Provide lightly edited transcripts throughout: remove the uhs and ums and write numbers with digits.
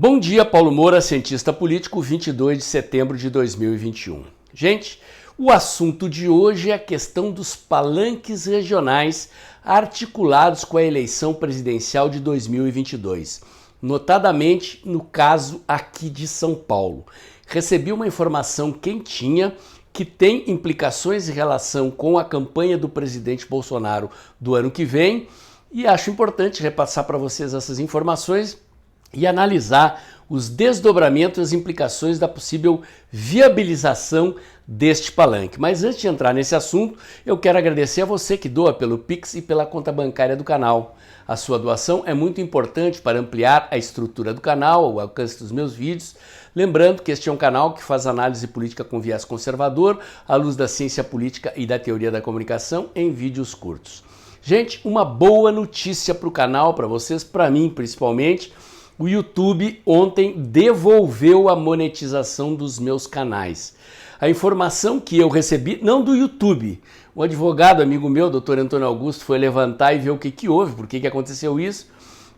Bom dia, Paulo Moura, cientista político, 22 de setembro de 2021. Gente, o assunto de hoje é a questão dos palanques regionais articulados com a eleição presidencial de 2022, notadamente no caso aqui de São Paulo. Recebi uma informação quentinha que tem implicações em relação com a campanha do presidente Bolsonaro do ano que vem e acho importante repassar para vocês essas informações e analisar os desdobramentos e as implicações da possível viabilização deste palanque. Mas antes de entrar nesse assunto, eu quero agradecer a você que doa pelo Pix e pela conta bancária do canal. A sua doação é muito importante para ampliar a estrutura do canal, o alcance dos meus vídeos. Lembrando que este é um canal que faz análise política com viés conservador, à luz da ciência política e da teoria da comunicação em vídeos curtos. Gente, uma boa notícia para o canal, para vocês, para mim principalmente. O YouTube ontem devolveu a monetização dos meus canais. A informação que eu recebi, não do YouTube, um advogado amigo meu, Dr. Antônio Augusto, foi levantar e ver o que houve, por que aconteceu isso,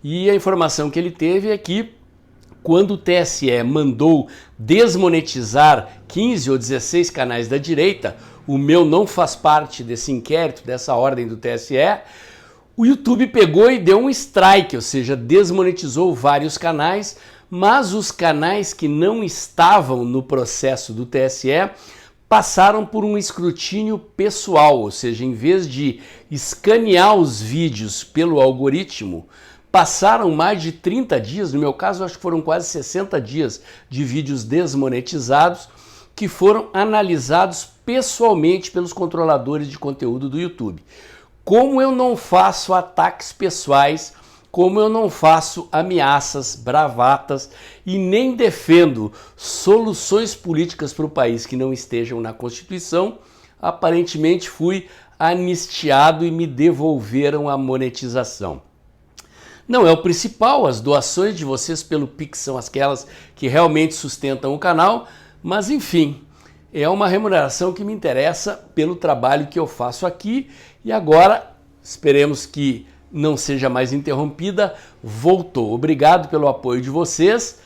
e a informação que ele teve é que quando o TSE mandou desmonetizar 15 ou 16 canais da direita, o meu não faz parte desse inquérito, dessa ordem do TSE, o YouTube pegou e deu um strike, ou seja, desmonetizou vários canais, mas os canais que não estavam no processo do TSE passaram por um escrutínio pessoal, ou seja, em vez de escanear os vídeos pelo algoritmo, passaram mais de 30 dias, no meu caso acho que foram quase 60 dias de vídeos desmonetizados, que foram analisados pessoalmente pelos controladores de conteúdo do YouTube. Como eu não faço ataques pessoais, como eu não faço ameaças, bravatas e nem defendo soluções políticas para o país que não estejam na Constituição, aparentemente fui anistiado e me devolveram a monetização. Não é o principal, as doações de vocês pelo Pix são aquelas que realmente sustentam o canal, mas enfim, é uma remuneração que me interessa pelo trabalho que eu faço aqui e agora, esperemos que não seja mais interrompida, voltou. Obrigado pelo apoio de vocês.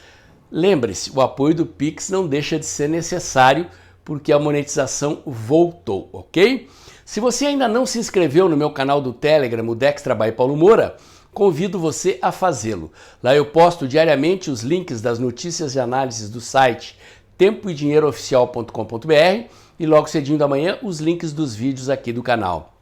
Lembre-se, o apoio do Pix não deixa de ser necessário porque a monetização voltou, ok? Se você ainda não se inscreveu no meu canal do Telegram, o Dextra by Paulo Moura, convido você a fazê-lo. Lá eu posto diariamente os links das notícias e análises do site tempoedinheirooficial.com.br e logo cedinho da manhã os links dos vídeos aqui do canal.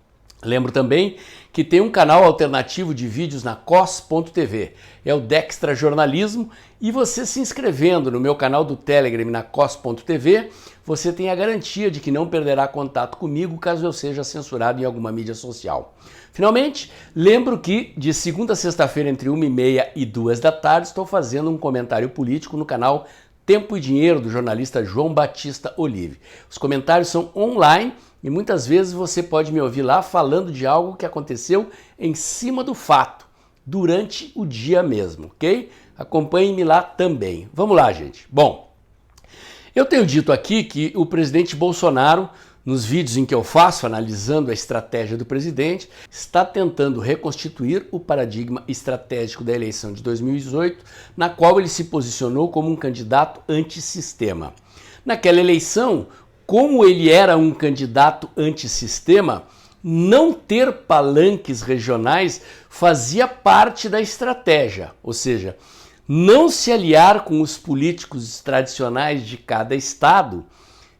Lembro também que tem um canal alternativo de vídeos na cos.tv, é o Dextra Jornalismo, e você se inscrevendo no meu canal do Telegram na cos.tv, você tem a garantia de que não perderá contato comigo caso eu seja censurado em alguma mídia social. Finalmente, lembro que de segunda a sexta-feira entre 1h30 e 2 da tarde estou fazendo um comentário político no canal Tempo e Dinheiro, do jornalista João Batista Olive. Os comentários são online e muitas vezes você pode me ouvir lá falando de algo que aconteceu em cima do fato, durante o dia mesmo, ok? Acompanhe-me lá também. Vamos lá, gente. Bom, eu tenho dito aqui que o presidente Bolsonaro, nos vídeos em que eu faço, analisando a estratégia do presidente, está tentando reconstituir o paradigma estratégico da eleição de 2018, na qual ele se posicionou como um candidato antissistema. Naquela eleição, como ele era um candidato antissistema, não ter palanques regionais fazia parte da estratégia, ou seja, não se aliar com os políticos tradicionais de cada estado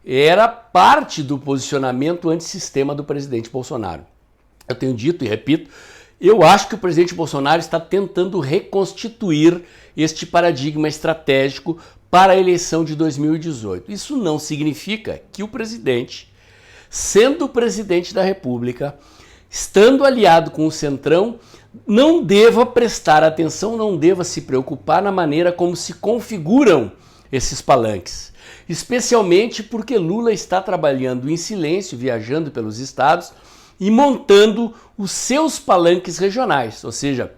era parte do posicionamento antissistema do presidente Bolsonaro. Eu tenho dito e repito, eu acho que o presidente Bolsonaro está tentando reconstituir este paradigma estratégico para a eleição de 2018. Isso não significa que o presidente, sendo o presidente da República, estando aliado com o Centrão, não deva prestar atenção, não deva se preocupar na maneira como se configuram esses palanques. Especialmente porque Lula está trabalhando em silêncio, viajando pelos estados e montando os seus palanques regionais, ou seja,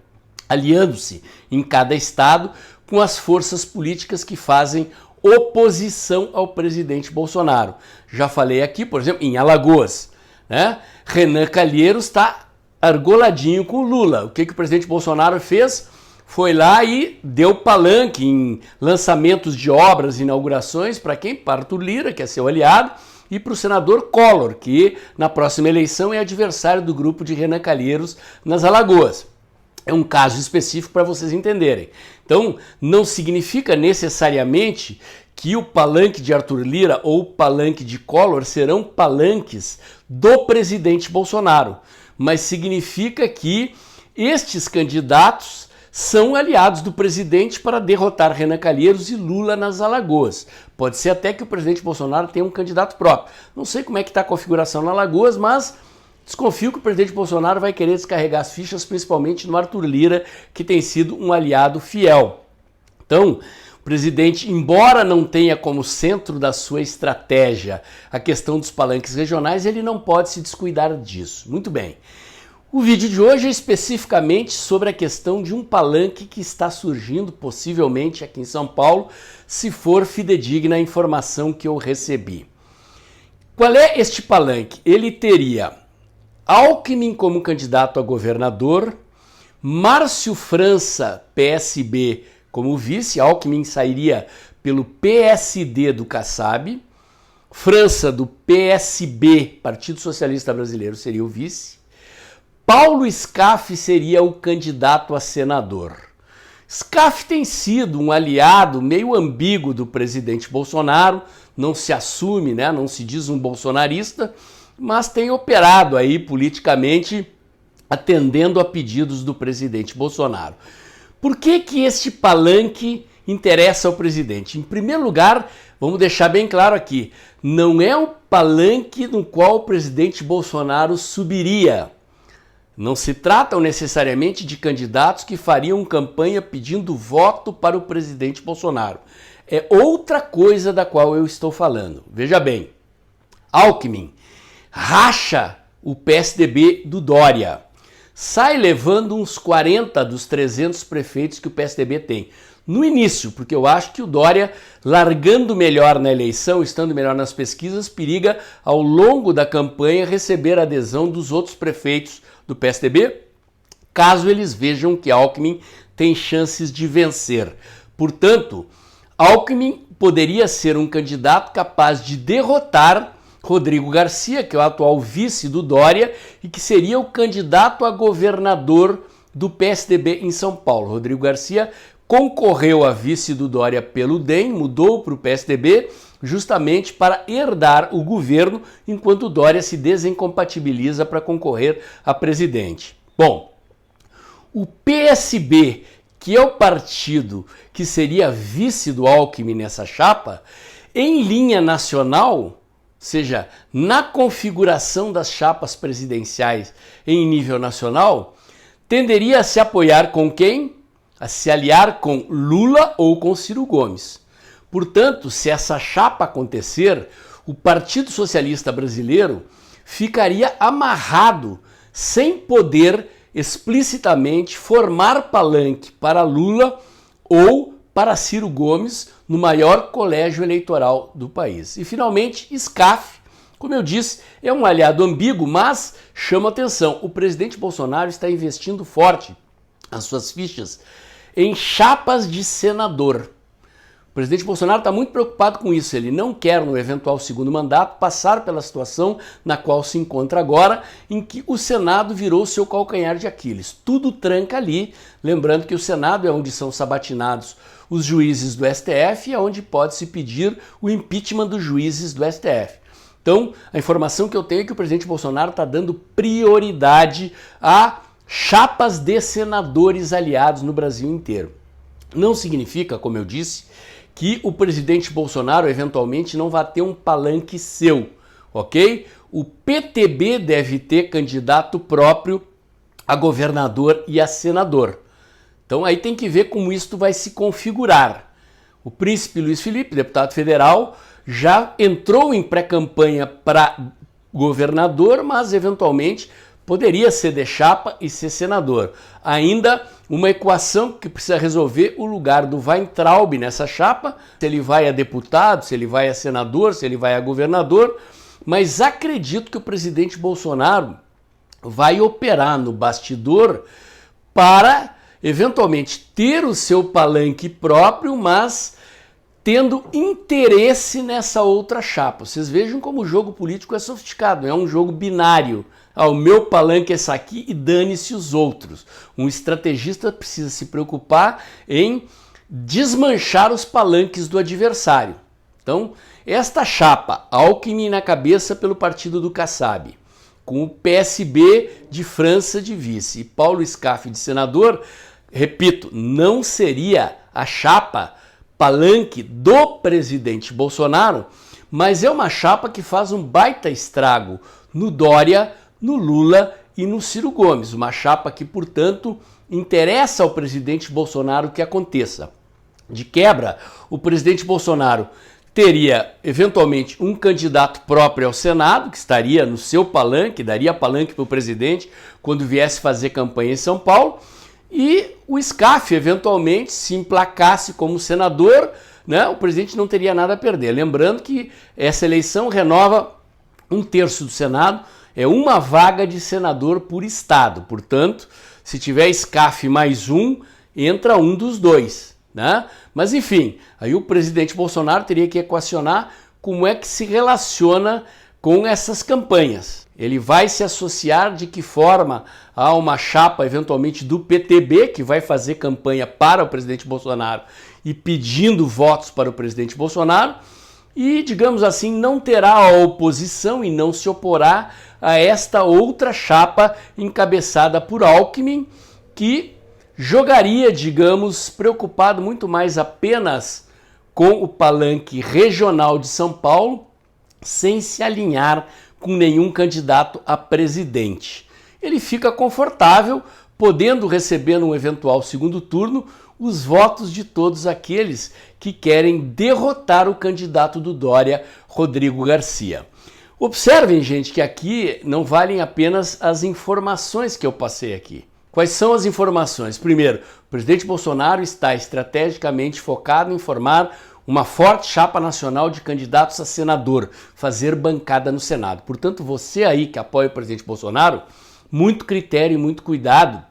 aliando-se em cada estado com as forças políticas que fazem oposição ao presidente Bolsonaro. Já falei aqui, por exemplo, em Alagoas, né? Renan Calheiros está argoladinho com o Lula. O que o presidente Bolsonaro fez? foi lá e deu palanque em lançamentos de obras, inaugurações, para quem? Para Arthur Lira, que é seu aliado, e para o senador Collor, que na próxima eleição é adversário do grupo de Renan Calheiros nas Alagoas. É um caso específico para vocês entenderem. Então, não significa necessariamente que o palanque de Arthur Lira ou o palanque de Collor serão palanques do presidente Bolsonaro, mas significa que estes candidatos são aliados do presidente para derrotar Renan Calheiros e Lula nas Alagoas. Pode ser até que o presidente Bolsonaro tenha um candidato próprio. Não sei como é que está a configuração na Alagoas, mas desconfio que o presidente Bolsonaro vai querer descarregar as fichas, principalmente no Arthur Lira, que tem sido um aliado fiel. Então, o presidente, embora não tenha como centro da sua estratégia a questão dos palanques regionais, ele não pode se descuidar disso. Muito bem. O vídeo de hoje é especificamente sobre a questão de um palanque que está surgindo possivelmente aqui em São Paulo, se for fidedigna a informação que eu recebi. Qual é este palanque? Ele teria Alckmin como candidato a governador, Márcio França, PSB, como vice. Alckmin sairia pelo PSD do Kassab, França do PSB, Partido Socialista Brasileiro, seria o vice. Paulo Scaff seria o candidato a senador. Scaff tem sido um aliado meio ambíguo do presidente Bolsonaro, não se assume, né? Não se diz um bolsonarista, mas tem operado aí politicamente atendendo a pedidos do presidente Bolsonaro. Por que que este palanque interessa ao presidente? Em primeiro lugar, vamos deixar bem claro aqui, não é o palanque no qual o presidente Bolsonaro subiria. Não se tratam necessariamente de candidatos que fariam campanha pedindo voto para o presidente Bolsonaro. É outra coisa da qual eu estou falando. Veja bem, Alckmin racha o PSDB do Dória. Sai levando uns 40 dos 300 prefeitos que o PSDB tem. No início, porque eu acho que o Dória, largando melhor na eleição, estando melhor nas pesquisas, periga ao longo da campanha receber a adesão dos outros prefeitos do PSDB, caso eles vejam que Alckmin tem chances de vencer. Portanto, Alckmin poderia ser um candidato capaz de derrotar Rodrigo Garcia, que é o atual vice do Dória e que seria o candidato a governador do PSDB em São Paulo. Rodrigo Garcia concorreu a vice do Dória pelo DEM, mudou para o PSDB justamente para herdar o governo, enquanto o Dória se desincompatibiliza para concorrer a presidente. Bom, o PSB, que é o partido que seria vice do Alckmin nessa chapa, em linha nacional, ou seja, na configuração das chapas presidenciais em nível nacional, tenderia a se apoiar com quem? A se aliar com Lula ou com Ciro Gomes. Portanto, se essa chapa acontecer, o Partido Socialista Brasileiro ficaria amarrado, sem poder explicitamente formar palanque para Lula ou para Ciro Gomes no maior colégio eleitoral do país. E finalmente, Scaff, como eu disse, é um aliado ambíguo, mas chama atenção, o presidente Bolsonaro está investindo forte as suas fichas em chapas de senador. O presidente Bolsonaro está muito preocupado com isso, ele não quer, no eventual segundo mandato, passar pela situação na qual se encontra agora, em que o Senado virou seu calcanhar de Aquiles. Tudo tranca ali, lembrando que o Senado é onde são sabatinados os juízes do STF e é onde pode-se pedir o impeachment dos juízes do STF. Então, a informação que eu tenho é que o presidente Bolsonaro está dando prioridade a chapas de senadores aliados no Brasil inteiro. Não significa, como eu disse, que o presidente Bolsonaro eventualmente não vai ter um palanque seu, ok? O PTB deve ter candidato próprio a governador e a senador. Então aí tem que ver como isso vai se configurar. O príncipe Luiz Felipe, deputado federal, já entrou em pré-campanha para governador, mas eventualmente poderia ser de chapa e ser senador. Ainda uma equação que precisa resolver o lugar do Weintraub nessa chapa, se ele vai a deputado, se ele vai a senador, se ele vai a governador, mas acredito que o presidente Bolsonaro vai operar no bastidor para eventualmente ter o seu palanque próprio, mas tendo interesse nessa outra chapa. Vocês vejam como o jogo político é sofisticado, é um jogo binário. O meu palanque é esse aqui e dane-se os outros. Um estrategista precisa se preocupar em desmanchar os palanques do adversário. Então, esta chapa, Alckmin na cabeça pelo partido do Kassab, com o PSB de França de vice e Paulo Scaff de senador, repito, não seria a chapa palanque do presidente Bolsonaro, mas é uma chapa que faz um baita estrago no Dória, no Lula e no Ciro Gomes. Uma chapa que, portanto, interessa ao presidente Bolsonaro que aconteça. De quebra, o presidente Bolsonaro teria, eventualmente, um candidato próprio ao Senado, que estaria no seu palanque, daria palanque para o presidente quando viesse fazer campanha em São Paulo, e o Scaff, eventualmente, se emplacasse como senador, né, o presidente não teria nada a perder. Lembrando que essa eleição renova 1/3 do Senado, é uma vaga de senador por estado. Portanto, se tiver Scaff mais um, entra um dos dois. Né? Mas enfim, aí o presidente Bolsonaro teria que equacionar como é que se relaciona com essas campanhas. Ele vai se associar de que forma a uma chapa eventualmente do PTB, que vai fazer campanha para o presidente Bolsonaro e pedindo votos para o presidente Bolsonaro, e, digamos assim, não terá a oposição e não se oporá a esta outra chapa encabeçada por Alckmin, que jogaria, digamos, preocupado muito mais apenas com o palanque regional de São Paulo, sem se alinhar com nenhum candidato a presidente. Ele fica confortável, podendo receber num eventual segundo turno os votos de todos aqueles que querem derrotar o candidato do Dória, Rodrigo Garcia. Observem, gente, que aqui não valem apenas as informações que eu passei aqui. Quais são as informações? Primeiro, o presidente Bolsonaro está estrategicamente focado em formar uma forte chapa nacional de candidatos a senador, fazer bancada no Senado. Portanto, você aí que apoia o presidente Bolsonaro, muito critério e muito cuidado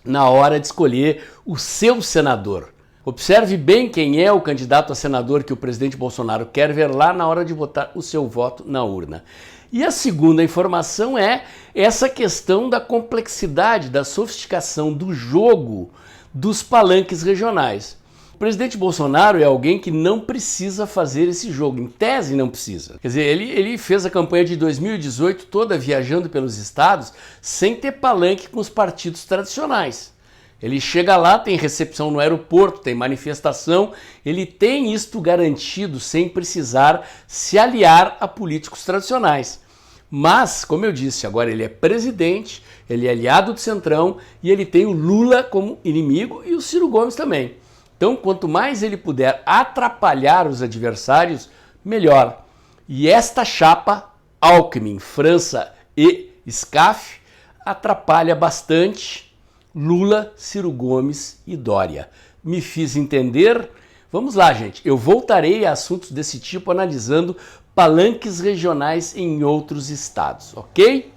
na hora de escolher o seu senador. Observe bem quem é o candidato a senador que o presidente Bolsonaro quer ver lá na hora de botar o seu voto na urna. E a segunda informação é essa questão da complexidade, da sofisticação do jogo dos palanques regionais. O presidente Bolsonaro é alguém que não precisa fazer esse jogo, em tese não precisa. Quer dizer, ele fez a campanha de 2018 toda viajando pelos estados sem ter palanque com os partidos tradicionais. Ele chega lá, tem recepção no aeroporto, tem manifestação, ele tem isto garantido sem precisar se aliar a políticos tradicionais. Mas, como eu disse, agora ele é presidente, ele é aliado do Centrão e ele tem o Lula como inimigo e o Ciro Gomes também. Então, quanto mais ele puder atrapalhar os adversários, melhor. E esta chapa, Alckmin, França e Scaff, atrapalha bastante Lula, Ciro Gomes e Dória. Me fiz entender? Vamos lá, gente. Eu voltarei a assuntos desse tipo analisando palanques regionais em outros estados, ok?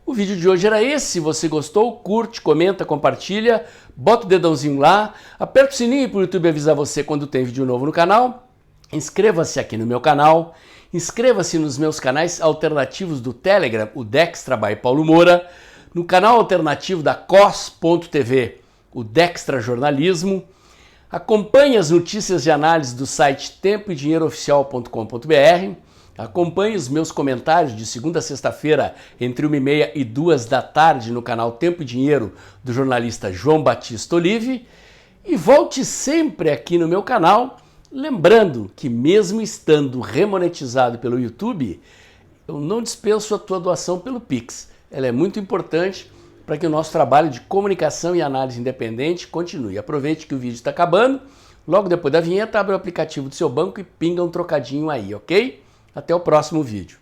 O vídeo de hoje era esse. Se você gostou, curte, comenta, compartilha, bota o dedãozinho lá, aperta o sininho para o YouTube avisar você quando tem vídeo novo no canal, inscreva-se aqui no meu canal, inscreva-se nos meus canais alternativos do Telegram, o Dextra by Paulo Moura, no canal alternativo da cos.tv, o Dextra Jornalismo, acompanhe as notícias de análise do site tempoedinheirooficial.com.br, acompanhe os meus comentários de segunda a sexta-feira entre 1h30 e 2 da tarde no canal Tempo e Dinheiro do jornalista João Batista Olive e volte sempre aqui no meu canal, lembrando que mesmo estando remonetizado pelo YouTube, eu não dispenso a tua doação pelo Pix. Ela é muito importante para que o nosso trabalho de comunicação e análise independente continue. Aproveite que o vídeo está acabando, logo depois da vinheta abre o aplicativo do seu banco e pinga um trocadinho aí, ok? Até o próximo vídeo.